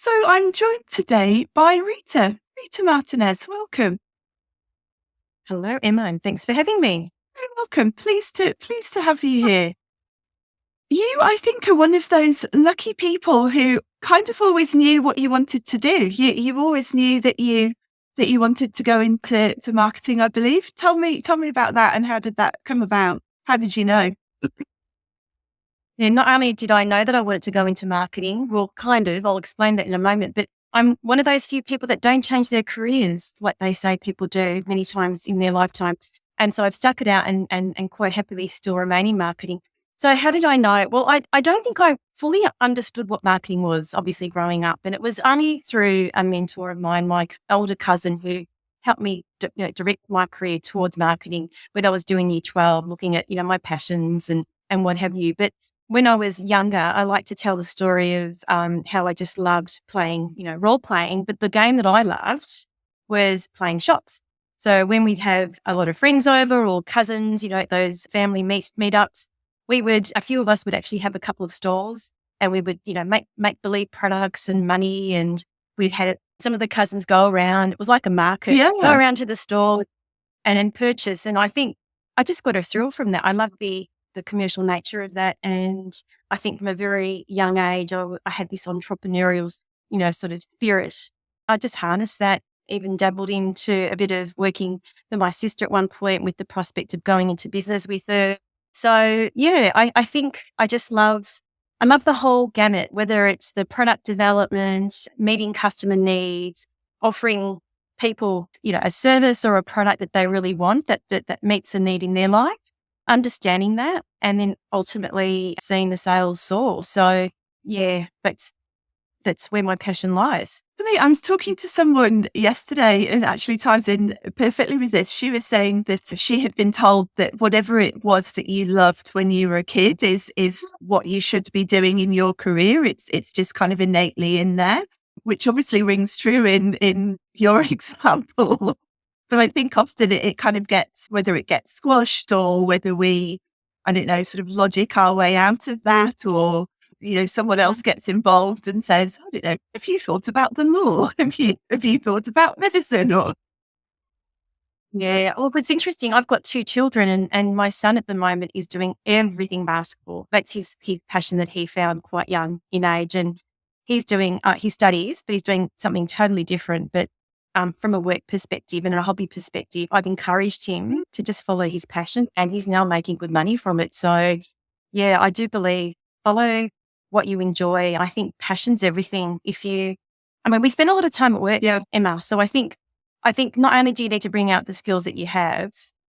So I'm joined today by Rita Martinez. Welcome. Hello, Emma, and thanks for having me. Very welcome. Pleased to have you here. You, I think, are one of those lucky people who kind of always knew what you wanted to do. You always knew that you wanted to go into marketing, I believe. Tell me about that, and how did that come about? How did you know? Yeah, not only did I know that I wanted to go into marketing, well, kind of, I'll explain that in a moment, but I'm one of those few people that don't change their careers like they say people do many times in their lifetime. And so I've stuck it out and quite happily still remain in marketing. So how did I know? Well, I don't think I fully understood what marketing was, obviously growing up. And it was only through a mentor of mine, my older cousin, who helped me direct my career towards marketing when I was doing year 12, looking at, my passions and what have you. But when I was younger, I like to tell the story of how I just loved playing, role playing. But the game that I loved was playing shops. So when we'd have a lot of friends over or cousins, those family meetups, a few of us would actually have a couple of stalls, and we would, make believe products and money. And we'd had some of the cousins go around. It was like a market, Yeah. go around to the store and then purchase. And I think I just got a thrill from that. I love the commercial nature of that. And I think from a very young age, I had this entrepreneurial, sort of spirit. I just harnessed that, even dabbled into a bit of working for my sister at one point with the prospect of going into business with her. So yeah, I think I love the whole gamut, whether it's the product development, meeting customer needs, offering people, a service or a product that they really want that meets a need in their life, understanding that, and then ultimately seeing the sales soar. So yeah, that's where my passion lies. For me, I was talking to someone yesterday, and actually ties in perfectly with this. She was saying that she had been told that whatever it was that you loved when you were a kid is what you should be doing in your career. It's just kind of innately in there, which obviously rings true in your example. But I think often it kind of gets, whether it gets squashed or whether we, I don't know, sort of logic our way out of that, or someone else gets involved and says, I don't know, have you thought about the law? Have you thought about medicine? Or Yeah. Well, it's interesting. I've got two children, and my son at the moment is doing everything basketball. That's his passion that he found quite young in age. And he's doing, he studies, but he's doing something totally different. But from a work perspective and a hobby perspective, I've encouraged him to just follow his passion, and he's now making good money from it. So yeah, I do believe follow what you enjoy. I think passion's everything. We spend a lot of time at work, Yeah. Emma. So I think not only do you need to bring out the skills that you have,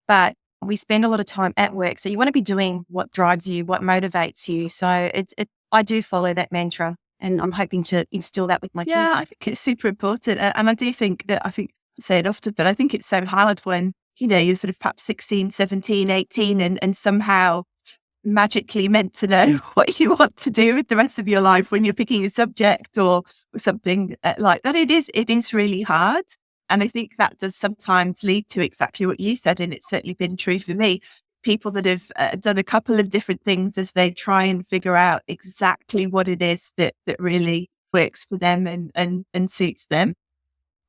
but we spend a lot of time at work. So you want to be doing what drives you, what motivates you. So I do follow that mantra, and I'm hoping to instill that with my kids. Yeah, I think it's super important. And I do think that, I say it often, but I think it's so hard when, you're sort of perhaps 16, 17, 18 and somehow magically meant to know what you want to do with the rest of your life when you're picking a subject or something like that. It is really hard. And I think that does sometimes lead to exactly what you said. And it's certainly been true for me. People that have done a couple of different things as they try and figure out exactly what it is that really works for them and suits them.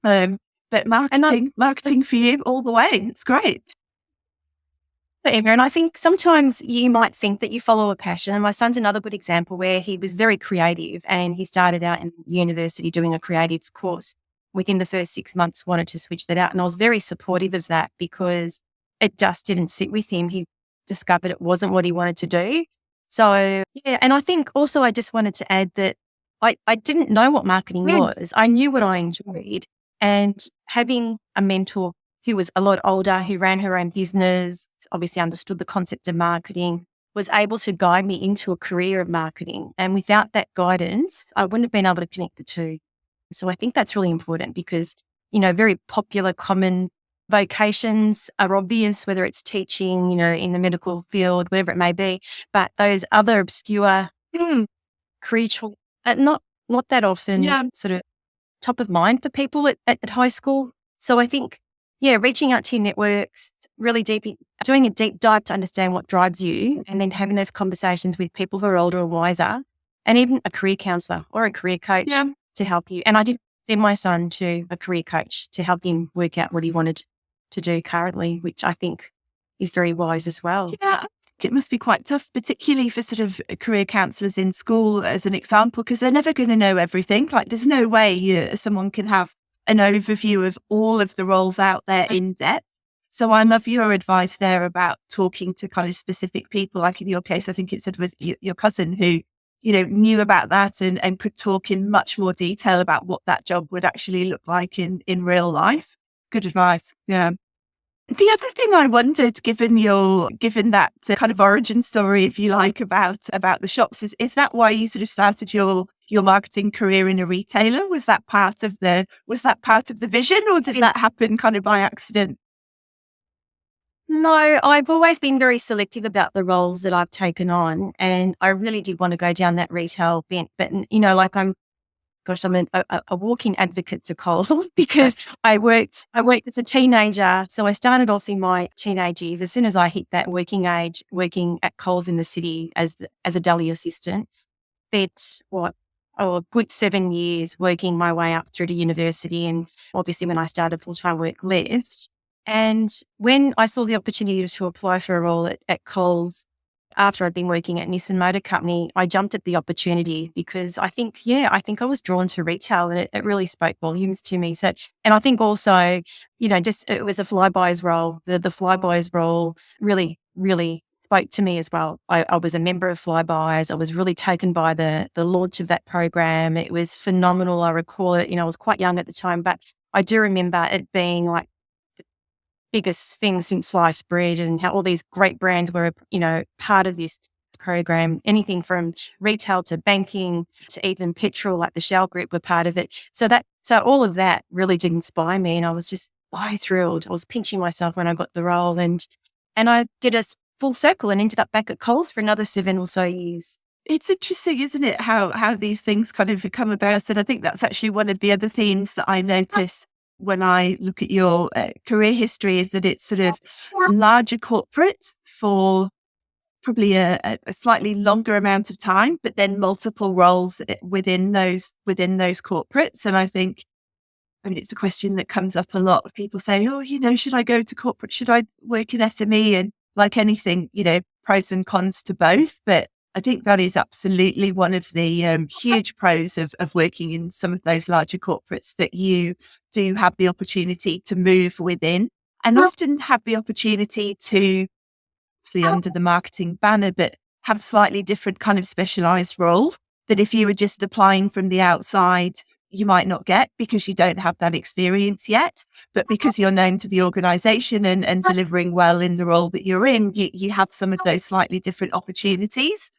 But marketing for you all the way. It's great. And I think sometimes you might think that you follow a passion. And my son's another good example where he was very creative, and he started out in university doing a creatives course. Within the first 6 months, wanted to switch that out. And I was very supportive of that because it just didn't sit with him. He discovered it wasn't what he wanted to do. So yeah, and I think also I just wanted to add that I didn't know what marketing was. I knew what I enjoyed, and having a mentor who was a lot older, who ran her own business, obviously understood the concept of marketing, was able to guide me into a career of marketing. And without that guidance, I wouldn't have been able to connect the two. So I think that's really important because, very popular, common vocations are obvious, whether it's teaching, in the medical field, whatever it may be. But those other obscure career choices are not that often sort of top of mind for people at high school. So I think, reaching out to your networks, really doing a deep dive to understand what drives you, and then having those conversations with people who are older or wiser, and even a career counsellor or a career coach to help you. And I did send my son to a career coach to help him work out what he wanted to do currently, which I think is very wise as well. Yeah, I think it must be quite tough, particularly for sort of career counsellors in school, as an example, because they're never going to know everything. Like, there's no way someone can have an overview of all of the roles out there in depth. So I love your advice there about talking to kind of specific people. Like in your case, I think it said was your cousin who, knew about that and could talk in much more detail about what that job would actually look like in real life. Good advice. Yeah. The other thing I wondered, given that kind of origin story, if you like, about the shops, is that why you sort of started your marketing career in a retailer? Was that part of the vision, or did that happen kind of by accident? No, I've always been very selective about the roles that I've taken on, and I really did want to go down that retail bent. But I'm a walking advocate for Coles because I worked as a teenager. So I started off in my teenage years. As soon as I hit that working age, working at Coles in the city as a deli assistant, spent a good 7 years working my way up through to university, and obviously when I started full-time work left. And when I saw the opportunity to apply for a role at Coles, after I'd been working at Nissan Motor Company, I jumped at the opportunity because I think I was drawn to retail, and it really spoke volumes to me. So, and I think also, it was a Flybuys role. The Flybuys role really, really spoke to me as well. I was a member of Flybuys. I was really taken by the launch of that program. It was phenomenal. I recall it. I was quite young at the time, but I do remember it being like biggest thing since sliced bread, and how all these great brands were, part of this program. Anything from retail to banking to even petrol, like the Shell Group, were part of it. So all of that really did inspire me, and I was just so thrilled. I was pinching myself when I got the role, and I did a full circle and ended up back at Coles for another 7 or so years. It's interesting, isn't it, how these things kind of come about? And I think that's actually one of the other themes that I notice when I look at your career history, is that it's sort of larger corporates for probably a slightly longer amount of time, but then multiple roles within those corporates. And I think, it's a question that comes up a lot. People say, oh, should I go to corporate? Should I work in SME? And like anything, pros and cons to both. But I think that is absolutely one of the huge pros of working in some of those larger corporates, that you do have the opportunity to move within, and often have the opportunity to, obviously under the marketing banner, but have slightly different kind of specialized role that if you were just applying from the outside, you might not get, because you don't have that experience yet. But because you're known to the organization and delivering well in the role that you're in, you have some of those slightly different opportunities.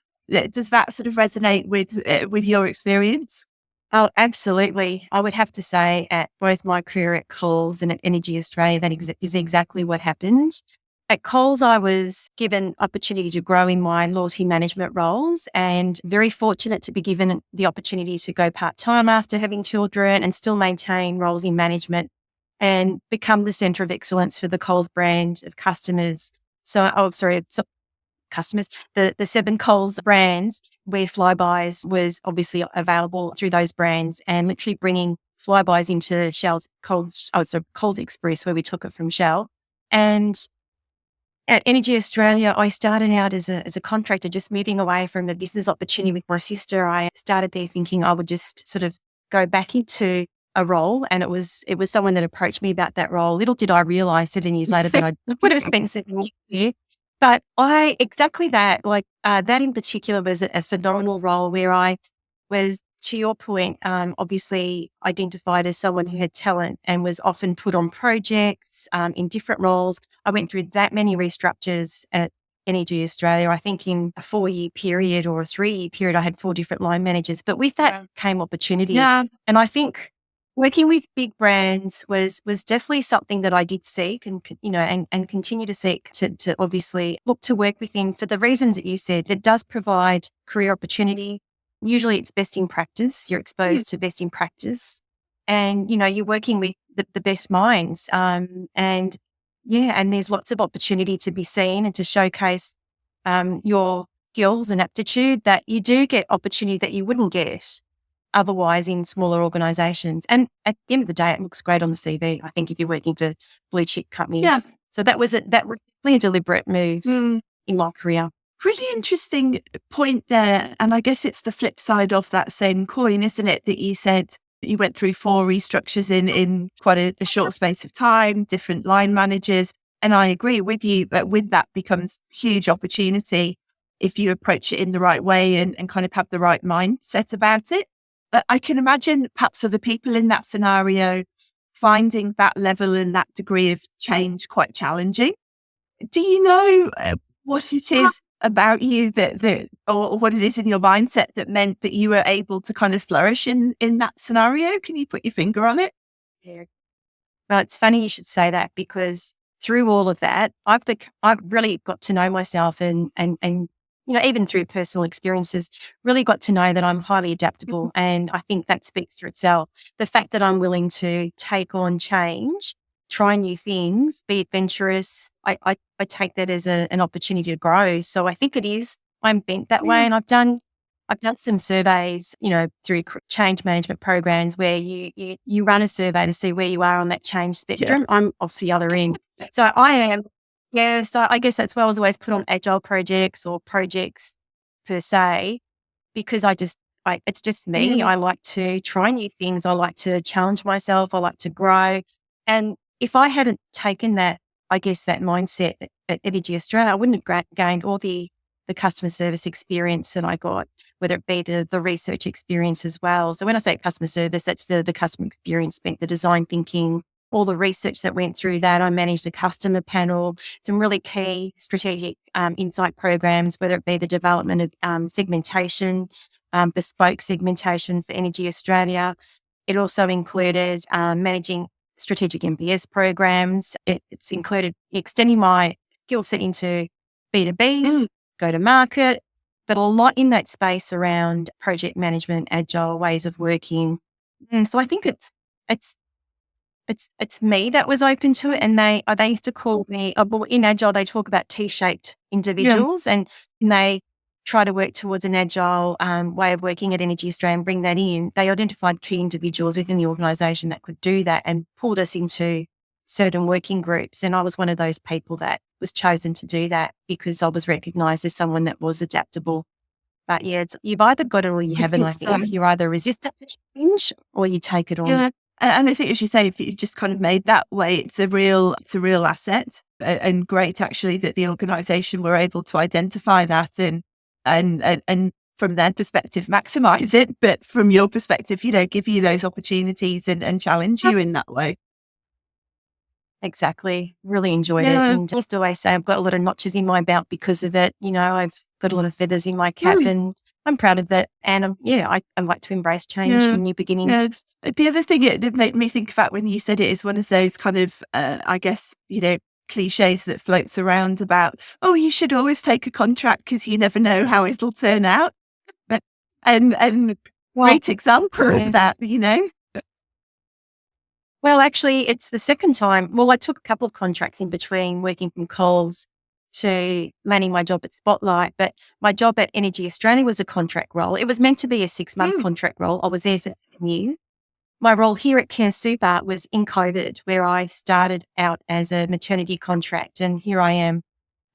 Does that sort of resonate with your experience? Oh, absolutely. I would have to say at both my career at Coles and at Energy Australia, that is exactly what happened. At Coles, I was given opportunity to grow in my loyalty management roles, and very fortunate to be given the opportunity to go part-time after having children and still maintain roles in management and become the centre of excellence for the Coles brand of customers. Customers, the 7 Coles brands, where Flybuys was obviously available through those brands, and literally bringing Flybuys into Shell's Coles Express, where we took it from Shell. And at Energy Australia, I started out as a contractor, just moving away from the business opportunity with my sister. I started there thinking I would just sort of go back into a role, and it was someone that approached me about that role. Little did I realise 7 years later that I would have spent 7 years there. But that in particular was a phenomenal role, where I was, to your point, obviously identified as someone who had talent and was often put on projects in different roles. I went through that many restructures at Energy Australia. I think in a 4-year period or a 3-year period, I had 4 different line managers. But with that came opportunity. Yeah. And I think working with big brands was definitely something that I did seek, and continue to seek to obviously look to work within, for the reasons that you said. It does provide career opportunity. Usually it's best in practice. You're exposed to best in practice, and you're working with the best minds. And there's lots of opportunity to be seen and to showcase your skills and aptitude, that you do get opportunity that you wouldn't get otherwise in smaller organisations. And at the end of the day, it looks great on the CV, I think, if you're working for blue chip companies. Yeah. So that was definitely a deliberate move in my career. Really interesting point there. And I guess it's the flip side of that same coin, isn't it? That you said you went through 4 restructures in quite a short space of time, different line managers. And I agree with you that with that becomes huge opportunity if you approach it in the right way and kind of have the right mindset about it. But I can imagine perhaps other people in that scenario finding that level and that degree of change quite challenging. Do you know what it is about you that or what it is in your mindset that meant that you were able to kind of flourish in that scenario? Can you put your finger on it? Yeah. Well, it's funny you should say that, because through all of that, I've really got to know myself and even through personal experiences, really got to know that I'm highly adaptable. And I think that speaks for itself. The fact that I'm willing to take on change, try new things, be adventurous, I take that as an opportunity to grow. So I think it is, I'm bent that way. And I've done some surveys, through change management programs where you run a survey to see where you are on that change spectrum. Yeah. I'm off the other end. So I am. Yeah. So I guess that's why I was always put on agile projects or projects per se, because it's just me. Yeah. I like to try new things. I like to challenge myself. I like to grow. And if I hadn't taken that, I guess that mindset at Energy Australia, I wouldn't have gained all the customer service experience that I got, whether it be the research experience as well. So when I say customer service, that's the customer experience, the design thinking, all the research that went through that. I managed a customer panel, some really key strategic insight programs, whether it be the development of segmentation, bespoke segmentation for Energy Australia. It also included managing strategic MPS programs. It's included extending my skill set into B2B, go to market, but a lot in that space around project management, agile ways of working. So I think it's me that was open to it. And they used to call me, in agile, they talk about T-shaped individuals. Yes. And they try to work towards an agile way of working at Energy Australia and bring that in. They identified key individuals within the organisation that could do that and pulled us into certain working groups. And I was one of those people that was chosen to do that because I was recognised as someone that was adaptable. But yeah, you've either got it or you haven't. I think you're either resistant to change or you take it on. Yeah. And I think, as you say, if you just kind of made that way, it's a real asset, and great actually that the organisation were able to identify that and from their perspective maximise it, but from your perspective, give you those opportunities and challenge you in that way. Exactly. Really enjoyed it. And just always say I've got a lot of notches in my belt because of it. I've got a lot of feathers in my cap and I'm proud of that. And I like to embrace change and new beginnings. Yeah. The other thing it made me think about when you said it is one of those kind of, I guess, cliches that floats around about, you should always take a contract because you never know how it'll turn out. And great example of that, Well, actually, it's the second time. Well, I took a couple of contracts in between working from Coles to landing my job at Spotlight, but my job at Energy Australia was a contract role. It was meant to be a 6-month contract role. I was there for 7 years. My role here at Care Super was in COVID, where I started out as a maternity contract, and here I am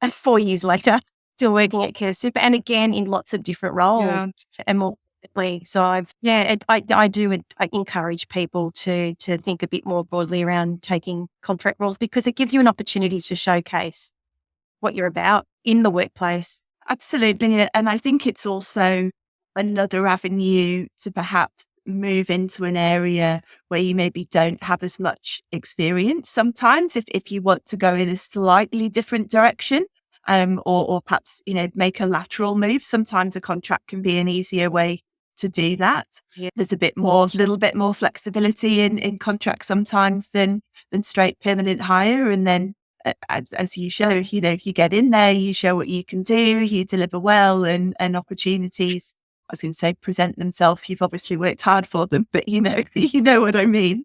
4 years later, still working at Care Super, and again in lots of different roles and more. So I encourage people to think a bit more broadly around taking contract roles because it gives you an opportunity to showcase what you're about in the workplace. Absolutely. And I think it's also another avenue to perhaps move into an area where you maybe don't have as much experience sometimes if you want to go in a slightly different direction. Or perhaps, make a lateral move. Sometimes a contract can be an easier way to do that. Yeah. There's a little bit more flexibility in contracts sometimes than straight permanent hire. And then as you show, you get in there, you show what you can do, you deliver well, and opportunities, I was going to say, present themselves. You've obviously worked hard for them, but you know what I mean.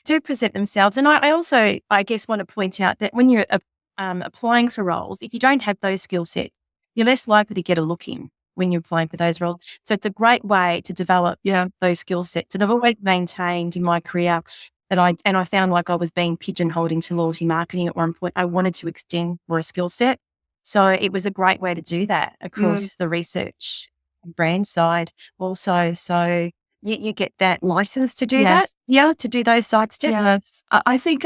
Do present themselves. And I also, I guess, want to point out that when you're applying for roles, if you don't have those skill sets, you're less likely to get a look in. when you're applying for those roles. So it's a great way to develop those skill sets. And I've always maintained in my career that I found like I was being pigeonholed into loyalty marketing at one point. I wanted to extend more a skill set. So it was a great way to do that across the research and brand side also. So you get that license to do that. Yeah, to do those side steps. Yes. I think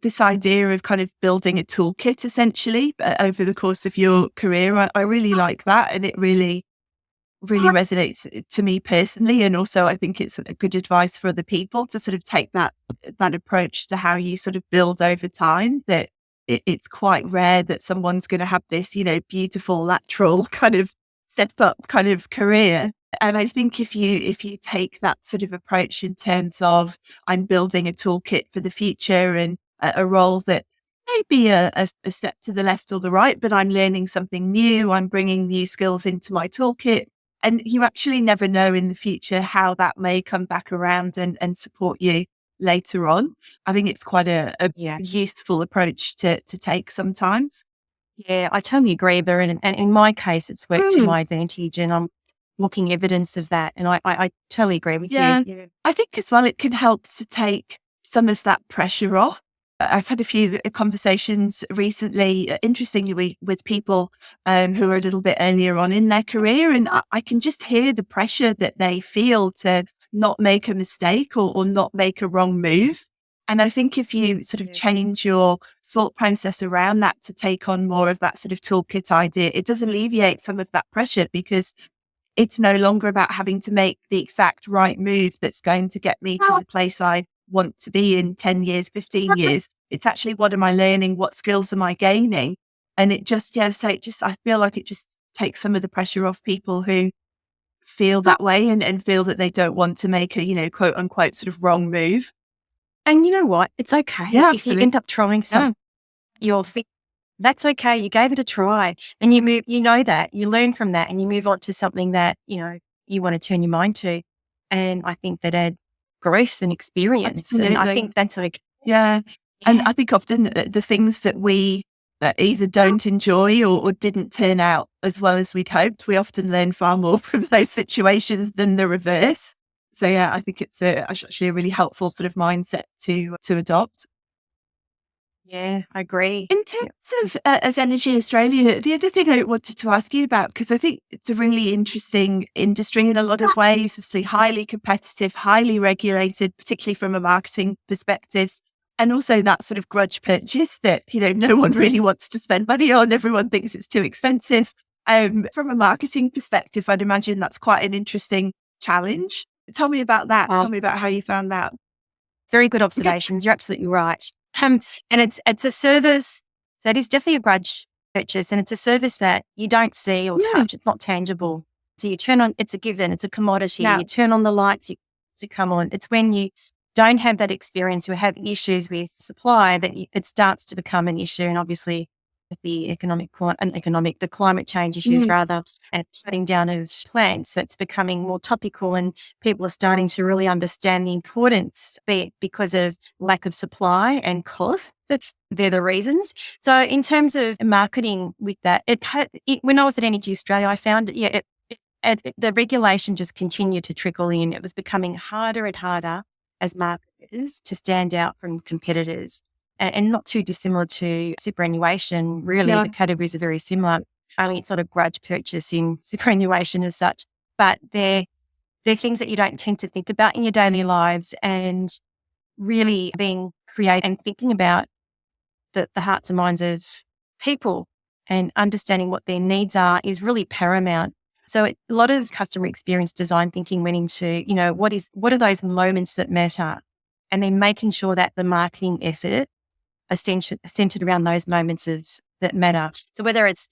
this idea of kind of building a toolkit essentially over the course of your career, I really like that. And it really resonates to me personally. And also I think it's a good advice for other people to sort of take that approach to how you sort of build over time, that it's quite rare that someone's going to have this, beautiful lateral kind of step up kind of career. And I think if you take that sort of approach in terms of I'm building a toolkit for the future and a role that may be a step to the left or the right, but I'm learning something new, I'm bringing new skills into my toolkit. And you actually never know in the future how that may come back around and support you later on. I think it's quite a useful approach to take sometimes. Yeah, I totally agree, Vera. And in my case, it's worked to my advantage, and I'm looking evidence of that. And I totally agree with you. Yeah. I think as well, it can help to take some of that pressure off. I've had a few conversations recently, interestingly, with people who are a little bit earlier on in their career, and I can just hear the pressure that they feel to not make a mistake or not make a wrong move. And I think if you sort of change your thought process around that to take on more of that sort of toolkit idea, it does alleviate some of that pressure, because it's no longer about having to make the exact right move that's going to get me to the place I want to be in 10 years, 15 years. It's actually, what am I learning? What skills am I gaining? And it just, I feel like it just takes some of the pressure off people who feel that way and feel that they don't want to make a, quote unquote, sort of wrong move. And you know what? It's okay. Yeah, if you end up trying something, that's okay. You gave it a try, and you move, that you learn from that, and you move on to something that, you want to turn your mind to. And I think that adds growth and experience. Absolutely. And I think that's like, and I think often the things that we either don't enjoy or didn't turn out as well as we'd hoped, we often learn far more from those situations than the reverse. So I think it's actually a really helpful sort of mindset to adopt. Yeah, I agree. In terms of Energy Australia, the other thing I wanted to ask you about, because I think it's a really interesting industry in a lot of ways, obviously highly competitive, highly regulated, particularly from a marketing perspective, and also that sort of grudge purchase that, no one really wants to spend money on. Everyone thinks it's too expensive. From a marketing perspective, I'd imagine that's quite an interesting challenge. Tell me about that. Tell me about how you found that. Very good observations. You're absolutely right. And it's a service that is definitely a grudge purchase, and it's a service that you don't see or touch. It's not tangible. So you turn on, it's a given, it's a commodity. You turn on the lights to come on. It's when you don't have that experience or have issues with supply that it starts to become an issue. And obviously the the climate change issues rather, and shutting down of plants, that's becoming more topical, and people are starting to really understand the importance, be it because of lack of supply and cost. They're the reasons. So in terms of marketing with that, when I was at Energy Australia, I found the regulation just continued to trickle in. It was becoming harder and harder as marketers to stand out from competitors. And not too dissimilar to superannuation, really. The categories are very similar. Only it's not a grudge purchase in superannuation as such, but they're things that you don't tend to think about in your daily lives, and really being creative and thinking about the hearts and minds of people and understanding what their needs are is really paramount. So a lot of customer experience design thinking went into, what are those moments that matter, and then making sure that the marketing effort centered around those moments that matter. So whether it's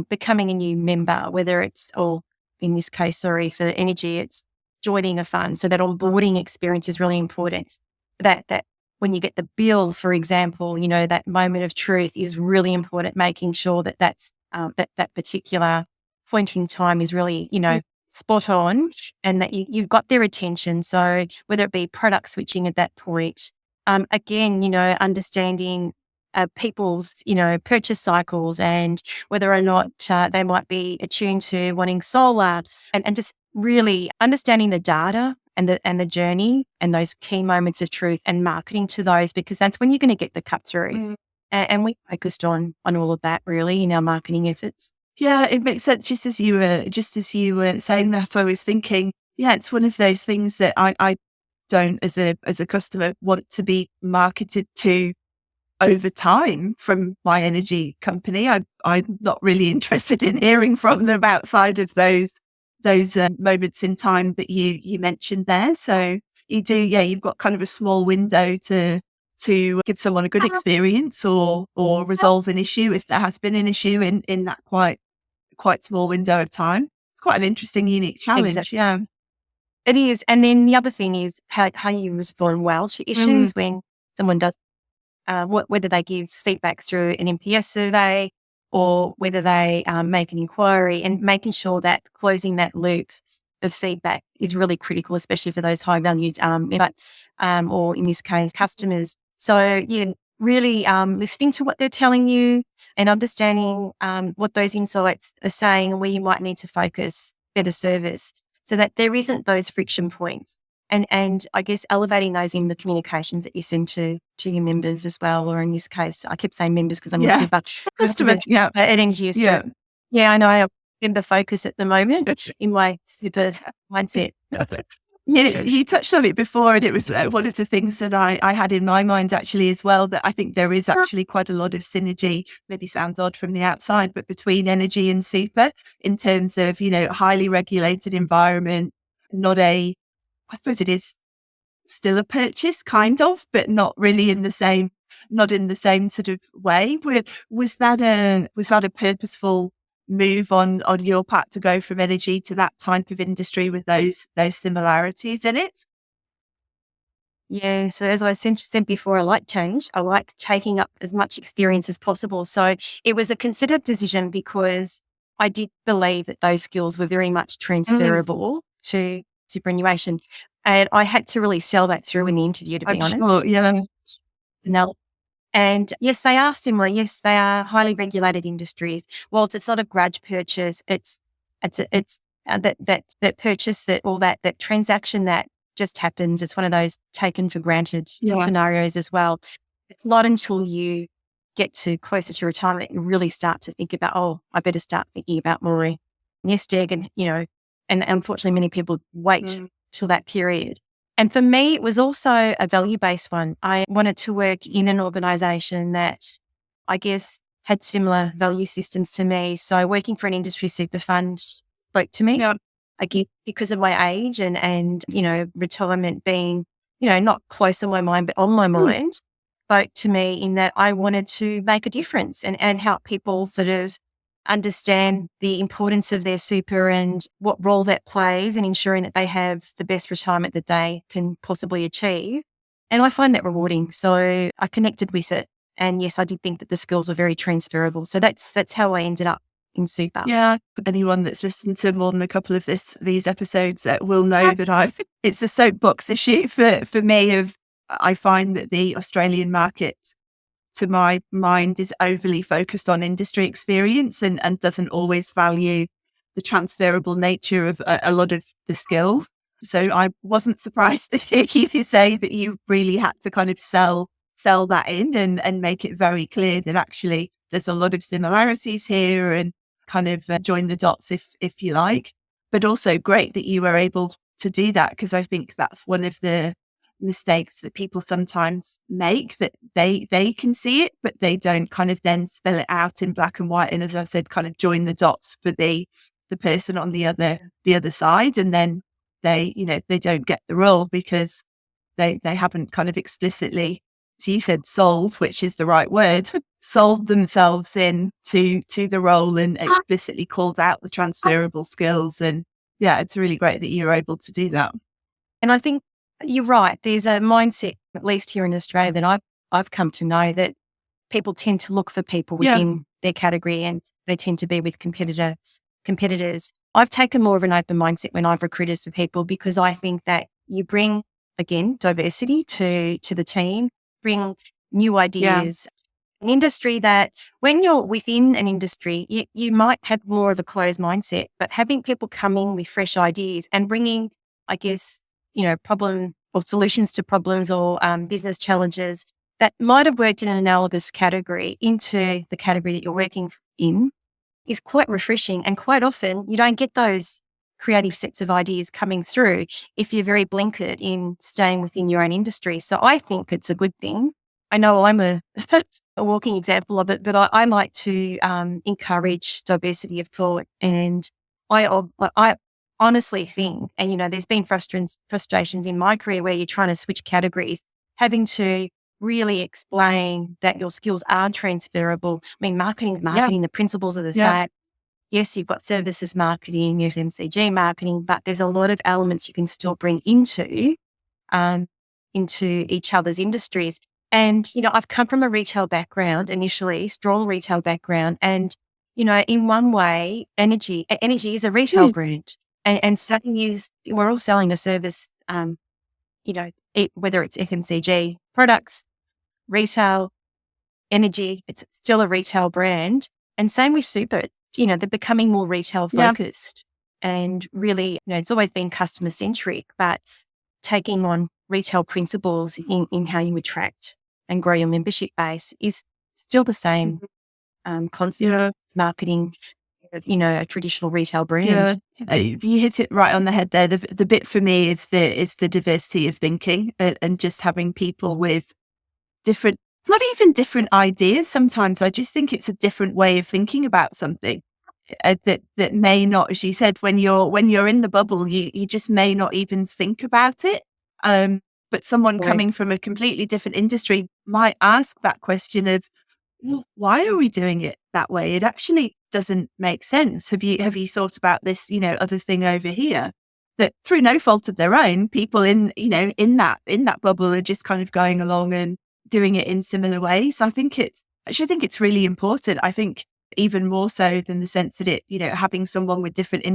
becoming a new member, whether it's, or in this case, for energy, it's joining a fund. So that onboarding experience is really important. That when you get the bill, for example, that moment of truth is really important, making sure that that's that particular point in time is really, spot on, and that you've got their attention. So whether it be product switching at that point, again, understanding people's, purchase cycles and whether or not they might be attuned to wanting solar and just really understanding the data and the journey and those key moments of truth and marketing to those, because that's when you're going to get the cut through. And we focused on all of that really in our marketing efforts. Yeah, it makes sense. Just as you were saying that, I was thinking, yeah, it's one of those things that I don't, as a customer, want to be marketed to over time from my energy company. I'm not really interested in hearing from them outside of those moments in time that you mentioned there. So you do, yeah, you've got kind of a small window to give someone a good experience or resolve an issue if there has been an issue in that quite small window of time. It's quite an interesting, unique challenge. Exactly. Yeah, it is. And then the other thing is how you respond well to issues when someone does. Whether they give feedback through an NPS survey or whether they make an inquiry, and making sure that closing that loop of feedback is really critical, especially for those high valued or in this case customers. So yeah, really listening to what they're telling you and understanding what those insights are saying and where you might need to focus better service so that there isn't those friction points. And I guess elevating those in the communications that you send to your members as well, or in this case, I keep saying members because I'm a super customer. Yeah, at Energy Australia. Yeah, I know I am the focus at the moment in my super mindset. Yeah, you touched on it before, and it was one of the things that I had in my mind actually as well, that I think there is actually quite a lot of synergy, maybe sounds odd from the outside, but between energy and super in terms of, highly regulated environment, I suppose it is still a purchase kind of, but not really in the same sort of way. Was that a purposeful move on your part to go from energy to that type of industry with those similarities in it? Yeah, so as I said before, I like change. I like taking up as much experience as possible. So it was a considered decision because I did believe that those skills were very much transferable to superannuation. And I had to really sell that through in the interview, to be honest. Sure, yeah. No. And yes, they are similar. Yes, they are highly regulated industries. Whilst it's not a grudge purchase, it's that purchase that transaction that just happens. It's one of those taken for granted scenarios as well. It's not until you get to closer to retirement that you really start to think about, oh, I better start thinking about more nest egg, and and unfortunately many people wait till that period. And for me, it was also a value-based one. I wanted to work in an organisation that I guess had similar value systems to me. So working for an industry super fund spoke to me. Yeah. Again, because of my age and retirement being, not close on my mind, but on my mind, spoke to me in that I wanted to make a difference and help people sort of understand the importance of their super and what role that plays in ensuring that they have the best retirement that they can possibly achieve. And I find that rewarding. So I connected with it. And yes, I did think that the skills were very transferable. So that's how I ended up in super. Yeah. Anyone that's listened to more than a couple of these episodes will know that it's a soapbox issue for me. I find that the Australian market, to my mind, is overly focused on industry experience and doesn't always value the transferable nature of a lot of the skills. So I wasn't surprised to hear you say that you really had to kind of sell that in and make it very clear that actually there's a lot of similarities here and kind of join the dots if you like. But also great that you were able to do that, because I think that's one of the mistakes that people sometimes make, that they can see it, but they don't kind of then spell it out in black and white. And as I said, kind of join the dots for the person on the other side. And then they don't get the role because they haven't kind of explicitly, so you said sold, which is the right word, sold themselves in to the role and explicitly called out the transferable skills. And yeah, it's really great that you're able to do that. And I think you're right. There's a mindset, at least here in Australia, that I've come to know, that people tend to look for people within their category and they tend to be with competitors. I've taken more of an open mindset when I've recruited for people, because I think that you bring, again, diversity to the team, bring new ideas, an industry that when you're within an industry, you might have more of a closed mindset, but having people come in with fresh ideas and bringing, I guess, problem or solutions to problems or business challenges that might have worked in an analogous category into the category that you're working in is quite refreshing. And quite often you don't get those creative sets of ideas coming through if you're very blinkered in staying within your own industry. So I think it's a good thing. I know I'm a walking example of it, but I like to encourage diversity of thought. And I honestly think, and there's been frustrations in my career where you're trying to switch categories, having to really explain that your skills are transferable. I mean, marketing, the principles are the same. Yes, you've got services marketing, there's MCG marketing, but there's a lot of elements you can still bring into each other's industries. And, I've come from a retail background initially, strong retail background. And, in one way, energy is a retail brand. And something is, we're all selling a service, whether it's FMCG products, retail, energy, it's still a retail brand. And same with super, they're becoming more retail focused and really, it's always been customer centric, but taking on retail principles in how you attract and grow your membership base is still the same concept, marketing, a traditional retail brand. You hit it right on the head there. The bit for me is the diversity of thinking and just having people with different, not even different ideas. Sometimes I just think it's a different way of thinking about something that may not, as you said, when you're in the bubble, you just may not even think about it. But someone coming from a completely different industry might ask that question of, well, why are we doing it that way? It actually doesn't make sense. Have you thought about this, other thing over here? That through no fault of their own, people in that bubble are just kind of going along and doing it in similar ways. I think it's really important. I think even more so than the sense that having someone with different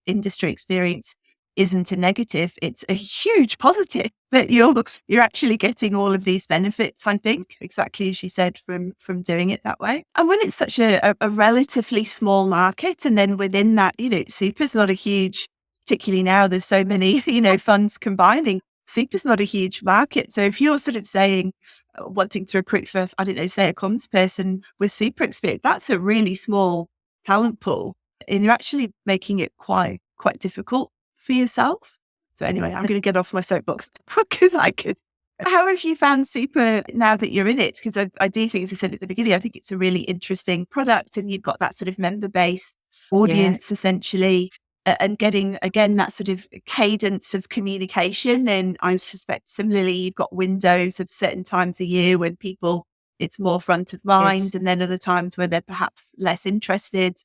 industry experience isn't a negative. It's a huge positive that you're actually getting all of these benefits, I think, exactly as you said, from doing it that way. And when it's such a relatively small market, and then within that, super's not a huge, particularly now there's so many, funds combining, super's not a huge market. So if you're sort of saying, wanting to recruit for, I don't know, say a comms person with super experience, that's a really small talent pool. And you're actually making it quite difficult for yourself. So anyway, I'm going to get off my soapbox because I could. How have you found super now that you're in it? Because I do think, as I said at the beginning, I think it's a really interesting product, and you've got that sort of member-based audience essentially, and getting, again, that sort of cadence of communication. And I suspect similarly, you've got windows of certain times a year when people, it's more front of mind, and then other times where they're perhaps less interested.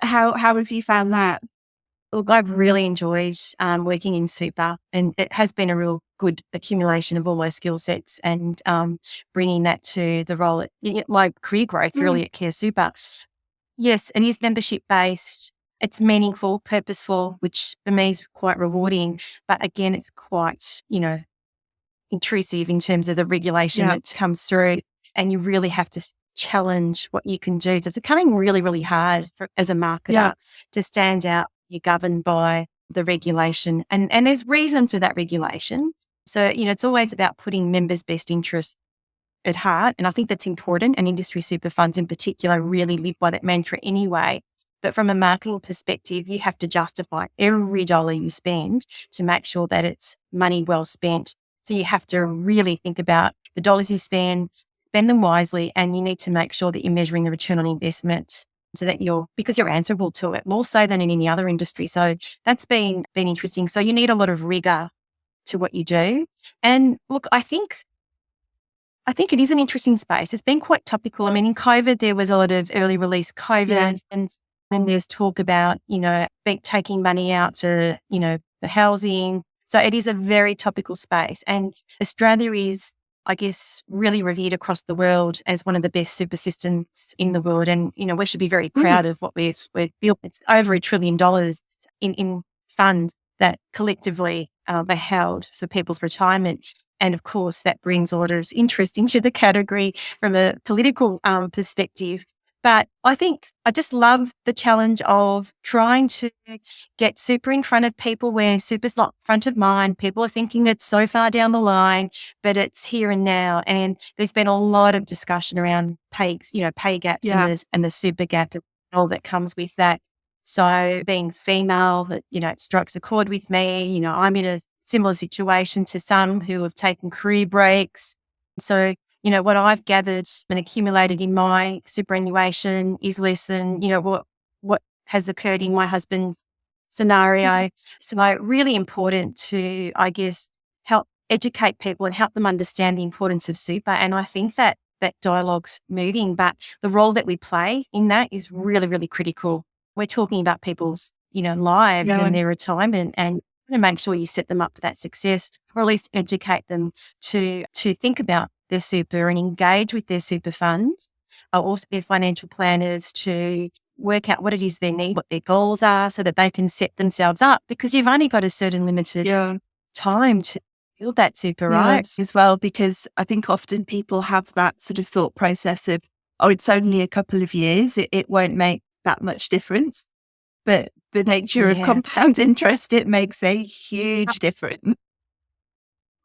How have you found that? Look, I've really enjoyed working in super, and it has been a real good accumulation of all my skill sets, and bringing that to the role, my career growth really at Care Super. Yes, it is membership based. It's meaningful, purposeful, which for me is quite rewarding. But again, it's quite, intrusive in terms of the regulation that comes through, and you really have to challenge what you can do. So it's becoming really, really hard as a marketer to stand out. You're governed by the regulation, and there's reason for that regulation. So, it's always about putting members' best interests at heart. And I think that's important. And industry super funds in particular really live by that mantra anyway. But from a marketing perspective, you have to justify every dollar you spend to make sure that it's money well spent. So you have to really think about the dollars you spend them wisely, and you need to make sure that you're measuring the return on investment, so that because you're answerable to it more so than in any other industry. So that's been interesting. So you need a lot of rigor to what you do. And look, I think it is an interesting space. It's been quite topical. I mean, in COVID, there was a lot of early release COVID, and then there's talk about, taking money out for, the housing. So it is a very topical space. And Australia is, I guess, really revered across the world as one of the best super systems in the world. And, we should be very proud of what we've built. It's over $1 trillion in funds that collectively are held for people's retirement. And of course, that brings a lot of interest into the category from a political perspective. But I think I just love the challenge of trying to get super in front of people where super's not front of mind. People are thinking it's so far down the line, but it's here and now. And there's been a lot of discussion around pay gaps and the super gap and all that comes with that. So being female, that, it strikes a chord with me. I'm in a similar situation to some who have taken career breaks. So, what I've gathered and accumulated in my superannuation is less than, what has occurred in my husband's scenario. So really important to, I guess, help educate people and help them understand the importance of super. And I think that dialogue's moving, but the role that we play in that is really, really critical. We're talking about people's, lives and their retirement, and make sure you set them up for that success, or at least educate them to think about their super and engage with their super funds, or also their financial planners to work out what it is they need, what their goals are, so that they can set themselves up, because you've only got a certain limited time to build that super, right? As well, because I think often people have that sort of thought process of, oh, it's only a couple of years, it won't make that much difference. But the nature of compound interest, it makes a huge difference.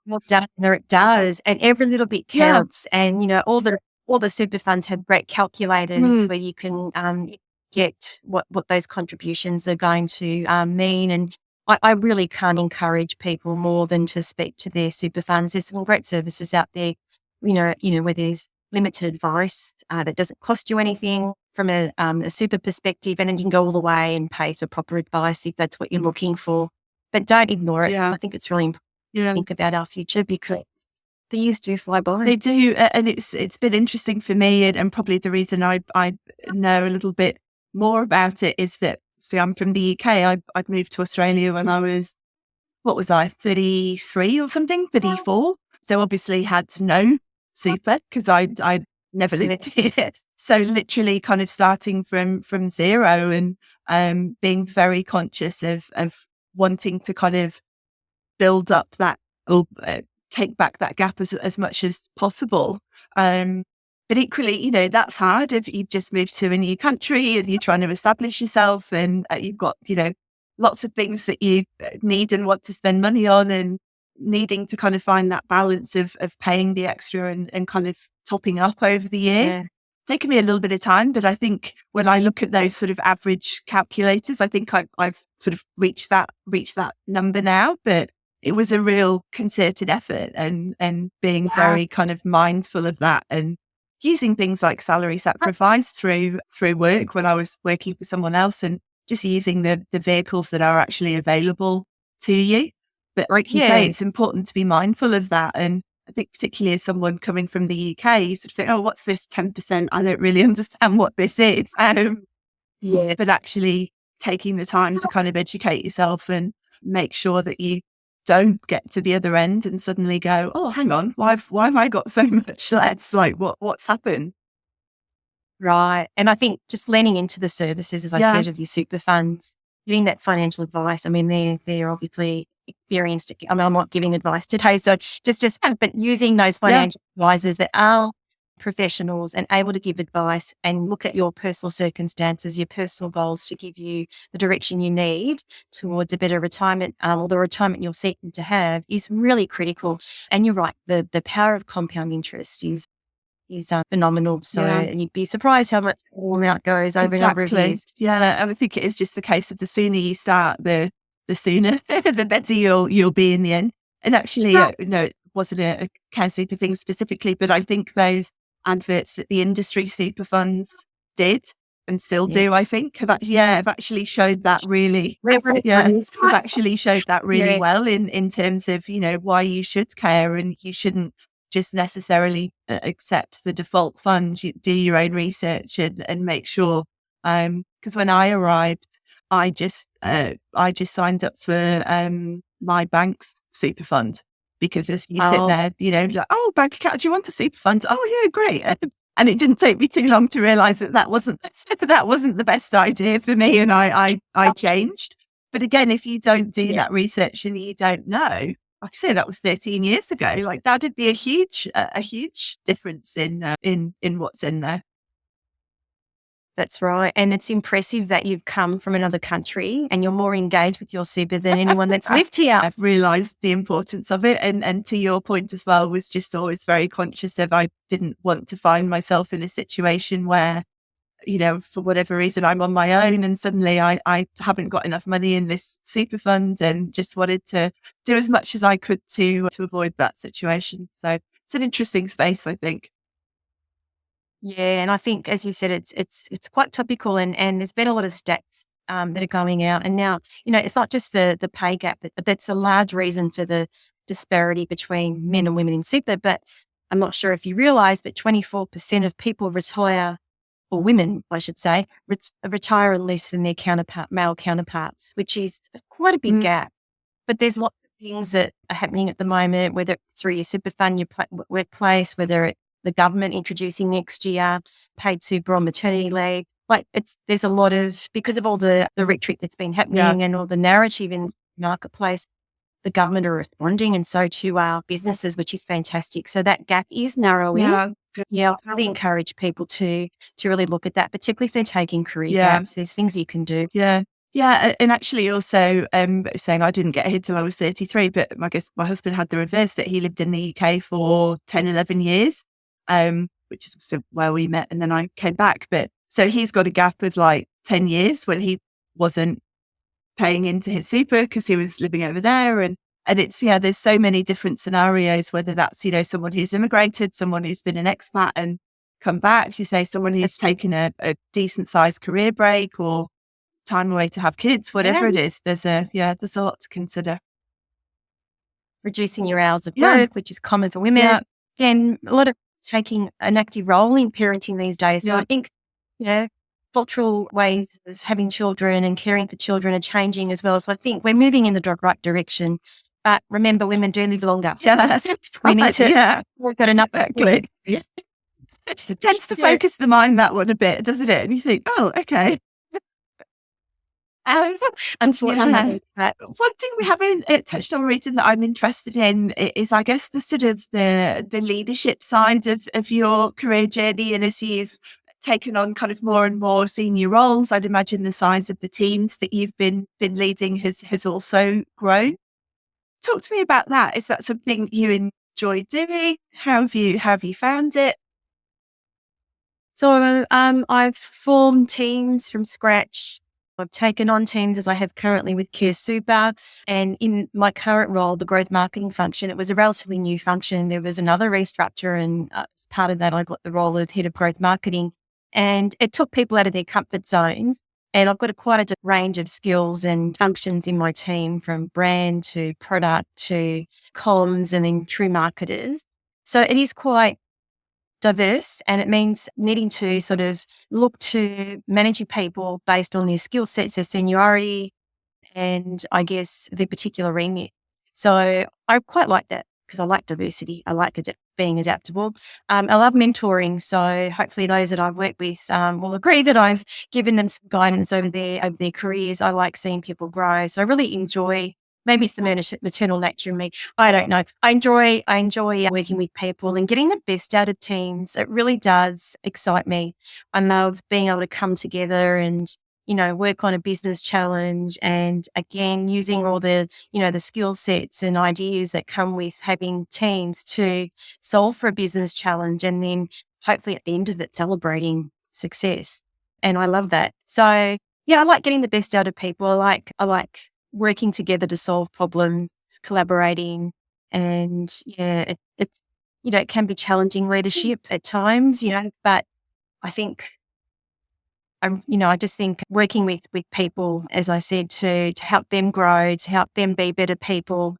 Well, it does. And every little bit counts. And, all the super funds have great calculators where you can get what those contributions are going to mean. And I really can't encourage people more than to speak to their super funds. There's some great services out there, where there's limited advice that doesn't cost you anything from a super perspective, and then you can go all the way and pay for proper advice if that's what you're looking for. But don't ignore it. I think it's really important to think about our future, because the years do fly by. They do, and it's been interesting for me, and probably the reason I know a little bit more about it is that, see, I'm from the UK. I'd moved to Australia when I was, 33 or something, 34. So obviously had no super because I never lived here. So literally kind of starting from zero, and being very conscious of wanting to kind of build up that, or take back that gap as much as possible. But equally, that's hard if you've just moved to a new country and you're trying to establish yourself, and you've got, lots of things that you need and want to spend money on, and needing to kind of find that balance of paying the extra and kind of topping up over the years. Taken me a little bit of time, but I think when I look at those sort of average calculators, I think I've sort of reached that number now. But it was a real concerted effort, and being very kind of mindful of that, and using things like salary sacrifice through work when I was working for someone else, and just using the vehicles that are actually available to you. But like you say, it's important to be mindful of that. And I think particularly as someone coming from the UK, you sort of think, oh, what's this 10%? I don't really understand what this is. But actually taking the time to kind of educate yourself and make sure that you don't get to the other end and suddenly go, oh, hang on, why have I got so much less? Like what's happened? Right. And I think just leaning into the services, as I said, of your super funds, giving that financial advice. I mean, they're obviously experienced. I mean, I'm not giving advice today, so but using those financial advisors that are professionals and able to give advice and look at your personal circumstances, your personal goals, to give you the direction you need towards a better retirement, or the retirement you're seeking to have, is really critical. And you're right, the power of compound interest is phenomenal. So you'd be surprised how much the amount goes over a number of years. Yeah, and I think it is just the case of the sooner you start, the sooner, the better you'll be in the end. And actually, it wasn't a Care Super thing specifically, but I think those adverts that the industry super funds did and still do, I think, have actually showed that really, have actually showed that really well in terms of, why you should care, and you shouldn't just necessarily accept the default fund. You do your own research and make sure. Because when I arrived, I just signed up for my bank's super fund, because as you sit there, like, oh, bank account, do you want a super fund? Oh yeah, great. And it didn't take me too long to realise that wasn't the best idea for me, and I changed. But again, if you don't do that research and you don't know, like I say, that was 13 years ago. Like that would be a huge difference in what's in there. That's right. And it's impressive that you've come from another country and you're more engaged with your super than anyone that's lived here. I've realised the importance of it. And to your point as well, was just always very conscious of, I didn't want to find myself in a situation where, for whatever reason, I'm on my own and suddenly I haven't got enough money in this super fund, and just wanted to do as much as I could to avoid that situation. So it's an interesting space, I think. Yeah, and I think, as you said, it's quite topical, and there's been a lot of stats that are going out, and now it's not just the pay gap, but that's a large reason for the disparity between men and women in super. But I'm not sure if you realise that 24% of people retire, or women, I should say, retire less than their male counterparts, which is quite a big gap. But there's lots of things that are happening at the moment, whether it's through your super fund, your workplace, whether it's the government introducing next year paid super on maternity leave. Like there's a lot of, because of all the rhetoric that's been happening and all the narrative in the marketplace, the government are responding, and so to our businesses, which is fantastic. So that gap is narrowing. Yeah, I really encourage people to really look at that, particularly if they're taking career gaps. There's things you can do. Yeah, and actually also saying I didn't get here till I was 33, but I guess my husband had the reverse, that he lived in the UK for 10, 11 years, which is also where we met, and then I came back. But so he's got a gap of like 10 years when he wasn't paying into his super because he was living over there. And it's, there's so many different scenarios, whether that's, someone who's immigrated, someone who's been an expat and come back, you say someone who's taken a decent sized career break or time away to have kids, whatever it is. There's a lot to consider. Reducing your hours of work, which is common for women. Again, a lot of taking an active role in parenting these days. So I think, cultural ways of having children and caring for children are changing as well. So I think we're moving in the right direction. But remember, women do live longer. Yeah, we need to. We've got enough. Exactly. Yeah. It tends to focus the mind, that one, a bit, doesn't it? And you think, oh, okay. Unfortunately. One thing we haven't touched on, Rita, that I'm interested in is, I guess, the sort of the leadership side of your career journey. And as you've taken on kind of more and more senior roles, I'd imagine the size of the teams that you've been leading has also grown. Talk to me about that. Is that something you enjoy doing? How have you found it? So I've formed teams from scratch. I've taken on teams as I have currently with Care Super, and in my current role, the growth marketing function, it was a relatively new function. There was another restructure, and as part of that, I got the role of head of growth marketing, and it took people out of their comfort zones. And I've got quite a range of skills and functions in my team, from brand to product to comms and then true marketers. So it is quite diverse, and it means needing to sort of look to managing people based on their skill sets, their seniority, and I guess their particular remit. So I quite like that because I like diversity. I like being adaptable. I love mentoring. So hopefully those that I've worked with will agree that I've given them some guidance over their careers. I like seeing people grow. So I really enjoy, maybe it's the maternal nature in me, I don't know. I enjoy working with people and getting the best out of teams. It really does excite me. I love being able to come together and, work on a business challenge, and again, using all the, the skill sets and ideas that come with having teams to solve for a business challenge, and then hopefully at the end of it, celebrating success. And I love that. So yeah, I like getting the best out of people. I like working together to solve problems, collaborating, and it's it can be challenging leadership at times, but I think I just think working with people, as I said, to help them grow, to help them be better people,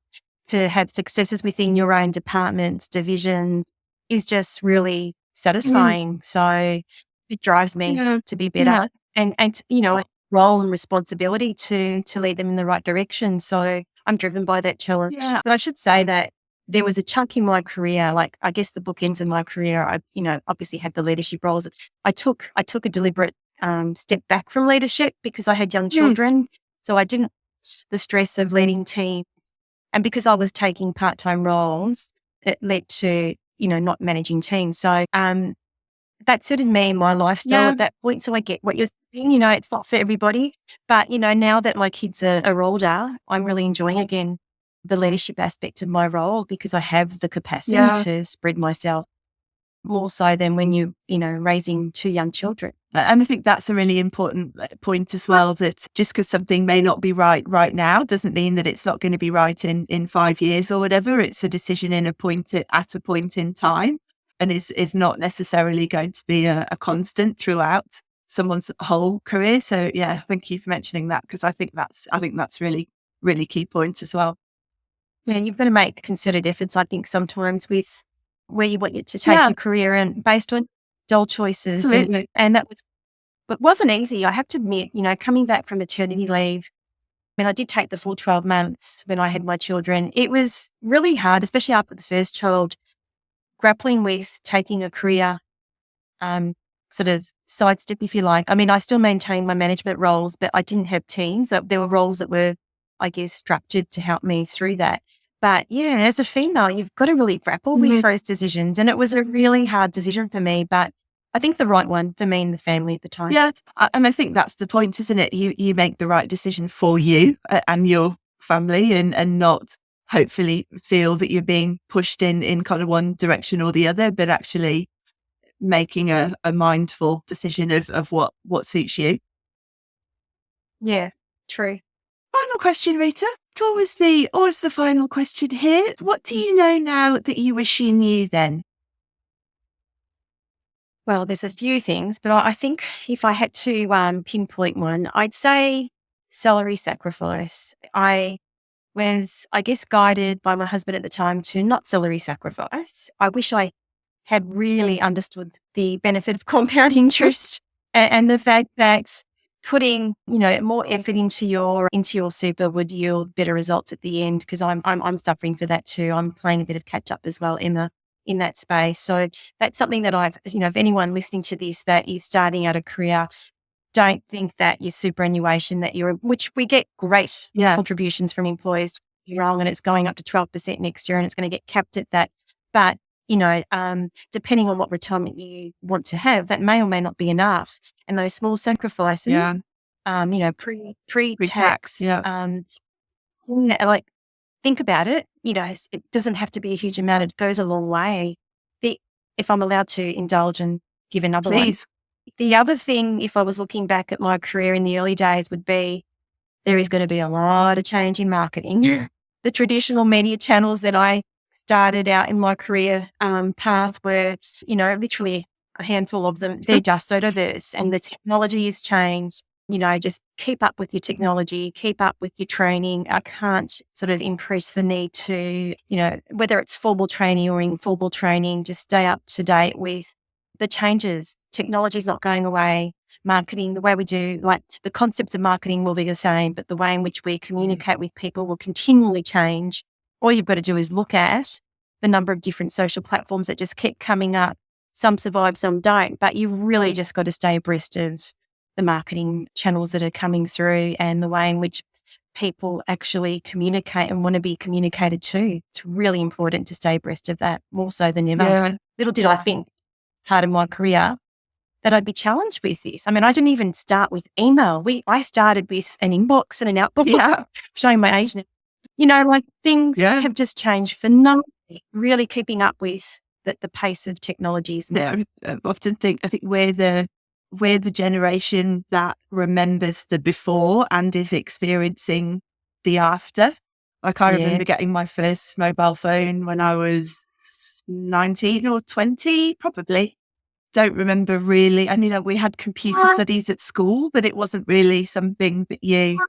to have successes within your own departments, divisions, is just really satisfying. So it drives me to be better, and a role and responsibility to lead them in the right direction. So I'm driven by that challenge. Yeah. But I should say that there was a chunk in my career, like I guess the bookends in my career, I obviously had the leadership roles. I took a deliberate step back from leadership because I had young children. So I didn't the stress of leading teams And because I was taking part-time roles, it led to, not managing teams. So that suited me and my lifestyle at that point. So I get what you're saying, it's not for everybody. But, now that my kids are older, I'm really enjoying again the leadership aspect of my role because I have the capacity to spread myself more so than when raising two young children. And I think that's a really important point as well, that just because something may not be right now doesn't mean that it's not going to be right in 5 years or whatever. It's a decision at a point in time, and is not necessarily going to be a constant throughout someone's whole career. So yeah, thank you for mentioning that, because I think that's really, really key point as well. Yeah, you've got to make considered efforts, I think, sometimes with where you want to take your career and based on dull choices. Absolutely. And that wasn't easy. I have to admit, coming back from maternity leave, I did take the full 12 months when I had my children. It was really hard, especially after the first child, grappling with taking a career sort of sidestep, if you like. I still maintained my management roles, but I didn't have teams. There were roles that were, I guess, structured to help me through that. But yeah, as a female, you've got to really grapple with those decisions. And it was a really hard decision for me, but I think the right one for me and the family at the time. Yeah. And I think that's the point, isn't it? You make the right decision for you and your family, and not hopefully feel that you're being pushed in kind of one direction or the other, but actually making a mindful decision of what suits you. Yeah, true. Final question, Rita. Always the final question here. What do you know now that you wish you knew then? Well, there's a few things, but I think if I had to pinpoint one, I'd say salary sacrifice. I was, I guess, guided by my husband at the time to not salary sacrifice. I wish I had really understood the benefit of compound interest and the fact that putting, more effort into your super would yield better results at the end, because I'm suffering for that too. I'm playing a bit of catch up as well, Emma, in that space. So that's something that I've, if anyone listening to this that is starting out a career, don't think that your superannuation which we get great contributions from employers, wrong, and it's going up to 12% next year and it's going to get capped at that. But depending on what retirement you want to have, that may or may not be enough. And those small sacrifices, pre-tax, like, think about it. It doesn't have to be a huge amount. It goes a long way. If I'm allowed to indulge and give another one. The other thing, if I was looking back at my career in the early days, would be there is going to be a lot of change in marketing. Yeah. The traditional media channels that I started out in my career path were, literally a handful of them. They're just so diverse, and the technology has changed. Just keep up with your technology, keep up with your training. I can't sort of impress the need to, whether it's formal training or informal training, just stay up to date with the changes. Technology is not going away. Marketing, the way we do, like, the concepts of marketing will be the same, but the way in which we communicate with people will continually change. All you've got to do is look at the number of different social platforms that just keep coming up. Some survive, some don't, but you've really just got to stay abreast of the marketing channels that are coming through and the way in which people actually communicate and want to be communicated to. It's really important to stay abreast of that, more so than ever. Yeah. Little did I think, part of my career, that I'd be challenged with this. I didn't even start with email. I started with an inbox and an outbox, showing my age now. Things have just changed phenomenally, really keeping up with the pace of technologies. Yeah, I often think, we're the generation that remembers the before and is experiencing the after. I remember getting my first mobile phone when I was 19 or 20, probably. Don't remember really. We had computer studies at school, but it wasn't really something that you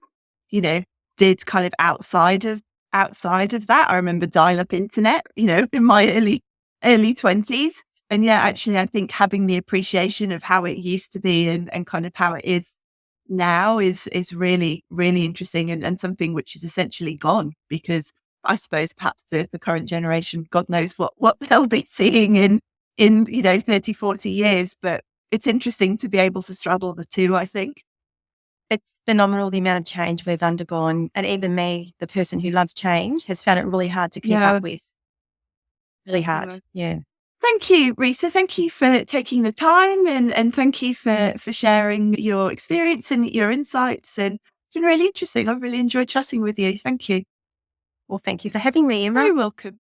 did kind of outside of that. I remember dial-up internet, in my early 20s. And actually, I think having the appreciation of how it used to be and kind of how it is now is really, really interesting, and something which is essentially gone, because I suppose perhaps the current generation, God knows what they'll be seeing in 30, 40 years. But it's interesting to be able to straddle the two, I think. It's phenomenal the amount of change we've undergone. And even me, the person who loves change, has found it really hard to keep up with. Really hard. Yeah. Thank you, Rita. Thank you for taking the time and thank you for sharing your experience and your insights. And it's been really interesting. I've really enjoyed chatting with you. Thank you. Well, thank you for having me, Emma. You're welcome.